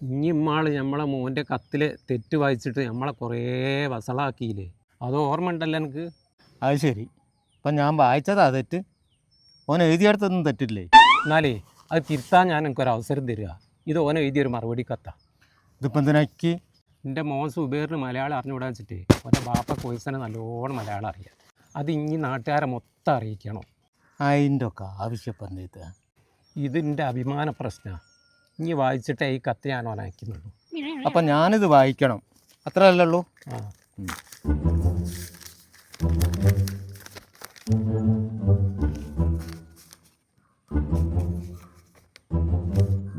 ഇനി ഇമ്മാള് നമ്മളെ മോൻ്റെ കത്തിൽ തെറ്റ് വായിച്ചിട്ട് നമ്മളെ കുറേ വസളാക്കിയില്ലേ? അത് ഓർമ്മ ഉണ്ടല്ലോ എനിക്ക്. അത് ശരി. അപ്പം ഞാൻ വായിച്ചതാ തെറ്റ്. ഓൻ എഴുതിയെടുത്തൊന്നും തെറ്റില്ലേ? എന്നാലേ അത് തിരുത്താൻ ഞാൻ എനിക്കൊരു അവസരം തരിക. ഇത് ഓൻ എഴുതിയൊരു മറുപടി കത്താ. ഇതിപ്പോൾ എന്തിനാക്കി? എൻ്റെ മോൻ സുബൈറിന് മലയാളം അറിഞ്ഞുവിടാൻ വെച്ചിട്ട് ഓൻ്റെ ബാപ്പ കോയ്സനെ നല്ലോണം മലയാളം അറിയാം. അത് ഇനി നാട്ടുകാരെ മൊത്തം അറിയിക്കണം. അതിൻ്റെ ഒക്കെ ആവശ്യം പറഞ്ഞത് ഇതിൻ്റെ അഭിമാന പ്രശ്നമാണ്. ഇനി വായിച്ചിട്ടേ ഈ കത്ത് ഞാൻ ഓനയക്കുന്നുള്ളൂ. അപ്പം ഞാനിത് വായിക്കണം, അത്രയല്ലേ ഉള്ളൂ? ആ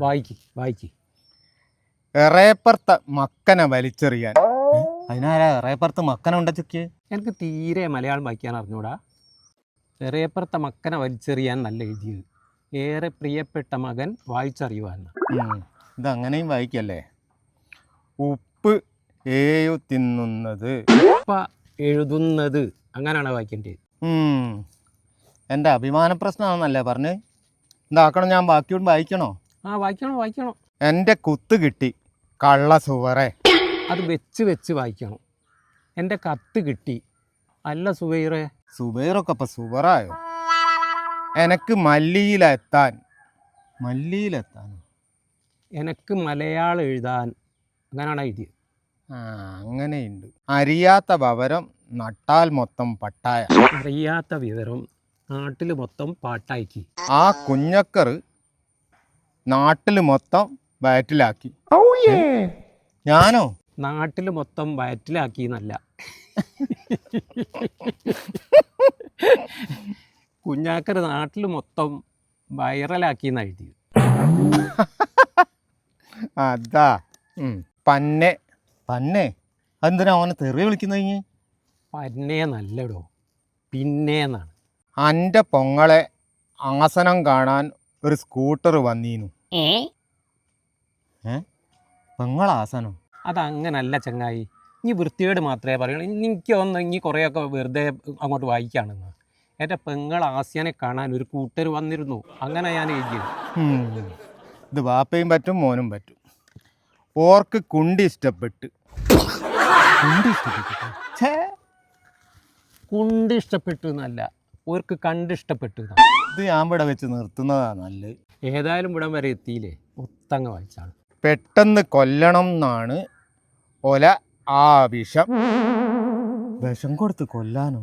വായിക്ക്. എറേപ്പുറത്തെ മക്കനെ വലിച്ചെറിയാൻ. അതിനാരാ എറേപ്പുറത്ത് മക്കനെ ഉണ്ടച്ചൊക്കെ? എനിക്ക് തീരെ മലയാളം വായിക്കാൻ അറിഞ്ഞൂടാ. എറേപ്പുറത്തെ മക്കനെ വലിച്ചെറിയാൻ നല്ല എഴുതിയത്. ഏറെ പ്രിയപ്പെട്ട മകൻ വായിച്ചറിയുവാൻ. ഇതങ്ങനെയും വായിക്കല്ലേ? ഉപ്പ് ഏയു തിന്നുന്നത്. ഉപ്പ എഴുതുന്നത് അങ്ങനെയാണ് വായിക്കേണ്ടത്. എൻ്റെ അഭിമാന പ്രശ്നമാണെന്നല്ലേ പറഞ്ഞ്? എന്താക്കണം, ഞാൻ ബാക്കിയോട് വായിക്കണോ? ആ വായിക്കണം. എൻ്റെ കുത്ത് കിട്ടി കള്ള സുവറേ. അത് വെച്ച് വായിക്കണം. എൻ്റെ കത്ത് കിട്ടി. അല്ല സുബൈറേ. സുബൈറൊക്കെ അപ്പം സുവറായോ? എനക്ക് മല്ലിയിലെത്താനോ? എനക്ക് മലയാളം എഴുതാൻ. അങ്ങനെയാണ് എഴുതിയത്. അങ്ങനെയുണ്ട്. അറിയാത്ത വിവരം നട്ടാൽ മൊത്തം പട്ടായ. അറിയാത്ത വിവരം നാട്ടിൽ മൊത്തം പാട്ടാക്കി. ആ കുഞ്ഞക്കറ് നാട്ടിൽ മൊത്തം വയറ്റിലാക്കി. ഞാനോ? നാട്ടിൽ മൊത്തം വയറ്റിലാക്കി എന്നല്ല, കുഞ്ഞാക്കർ നാട്ടിൽ മൊത്തം വൈറലാക്കി എന്ന് എഴുതി. അതാ. പന്നെ അതെന്തിനാ അവനെ തെറി വിളിക്കുന്നത്? കഴിഞ്ഞ് പന്നേ നല്ലടോ, പിന്നേന്നാണ്. എൻ്റെ പൊങ്ങളെ ആസനം കാണാൻ ഒരു സ്കൂട്ടർ വന്നീനു. പെങ്ങളാസനം? അതങ്ങനല്ല ചങ്ങായി. ഇനി വൃത്തികേട് മാത്രമേ പറയുള്ളൂ. എനിക്ക് ഒന്ന് ഇനി കുറേയൊക്കെ വെറുതെ അങ്ങോട്ട് വായിക്കുകയാണെന്ന്. എൻ്റെ പെങ്ങൾ ആസ്യാനെ കാണാൻ ഒരു കൂട്ടർ വന്നിരുന്നു. അങ്ങനെ ഞാൻ എഴുതിയത്. ഇത് വാപ്പയും പറ്റും മോനും പറ്റും. ഓർക്ക് കുണ്ടി ഇഷ്ടപ്പെട്ടു. കുണ്ട് ഇഷ്ടപ്പെട്ടു എന്നല്ല, ഓർക്ക് കണ്ടിഷ്ടപ്പെട്ടു. ഇത് ഞാൻ ഇവിടെ വെച്ച് നിർത്തുന്നതാ നല്ലത്. ഏതായാലും ഇവിടം വരെ എത്തിയില്ലേ, ഒത്തങ്ങ് വായിച്ചാണ്. പെട്ടെന്ന് കൊല്ലണം എന്നാണ് ഒല ആവശ്യം. വിഷം കൊടുത്ത് കൊല്ലാനോ?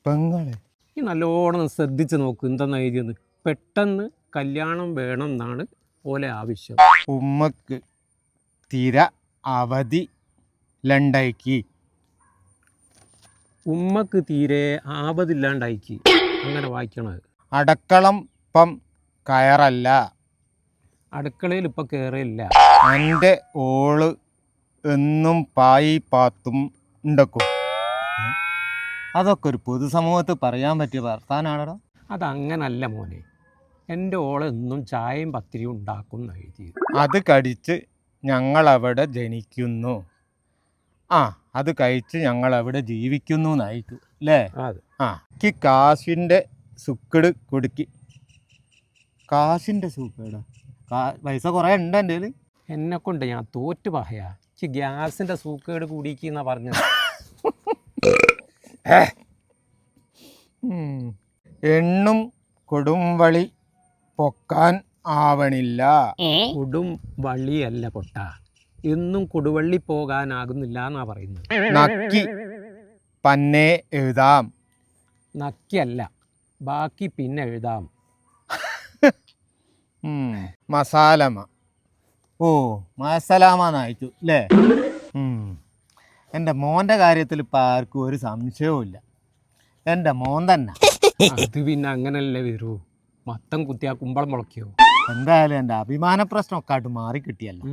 പെങ്ങളെ ഈ നല്ലോണം ശ്രദ്ധിച്ച് നോക്ക് എന്തെന്നാ എഴുതിയത്. പെട്ടെന്ന് കല്യാണം വേണം എന്നാണ് ഓലെ ആവശ്യം. ഉമ്മക്ക് തിര അവധി ലണ്ടായിക്ക്. ഉമ്മക്ക് തീരെ ആപതില്ലാണ്ടായിക്ക്. അങ്ങനെ വായിക്കണത്. അടക്കളം പം കയറല്ല. അടുക്കളയിൽ ഇപ്പം കയറിയില്ല. എൻ്റെ ഓള് എന്നും പായി പാത്തും ഉണ്ടക്കും. അതൊക്കെ ഒരു പൊതുസമൂഹത്ത് പറയാൻ പറ്റിയ വർത്താനാണോ? അതങ്ങനല്ല മോനെ. എൻ്റെ ഓളെന്നും ചായയും പത്തിരിയും ഉണ്ടാക്കും എന്ന് എഴുതിയത്. അത് കടിച്ച് ഞങ്ങളവിടെ ജനിക്കുന്നു. അത് കഴിച്ച് ഞങ്ങളവിടെ ജീവിക്കുന്നു എന്നായിരിക്കും അല്ലേ? എനിക്ക് കാശിൻ്റെ സുക്കട് കുടുക്കി. കാശിൻ്റെ സൂക്കേടാ? പൈസ കുറേ ഉണ്ട് എൻ്റെ കയ്യിൽ. എന്നെക്കൊണ്ട് ഞാൻ തോറ്റ് പറയാ. എനിക്ക് ഗ്യാസിൻ്റെ സൂക്കേട് കൂടിക്കെന്നാ പറഞ്ഞത്. എണ്ണും കൊടുംവളി പൊക്കാൻ ആവണില്ല. കൊടും വള്ളിയല്ല പൊട്ട, എന്നും കൊടുവള്ളി പോകാനാകുന്നില്ല എന്നാ പറയുന്നത്. നക്കി പന്നേ എഴുതാം. നക്കിയല്ല, ബാക്കി പിന്നെ എഴുതാം. മസാലമ. മസലാമെന്നായിരിക്കും അല്ലേ? എൻ്റെ മോൻ്റെ കാര്യത്തിൽ ഇപ്പം ആർക്കും ഒരു സംശയവും ഇല്ല. എൻ്റെ മോൻ തന്നെ. അത് പിന്നെ അങ്ങനല്ലേ വരൂ. മത്തം കുത്തിയാ കുമ്പളം മുളയ്ക്കോ? എന്തായാലും എൻ്റെ അഭിമാന പ്രശ്നമൊക്കെ ആയിട്ട് മാറി കിട്ടിയല്ലോ.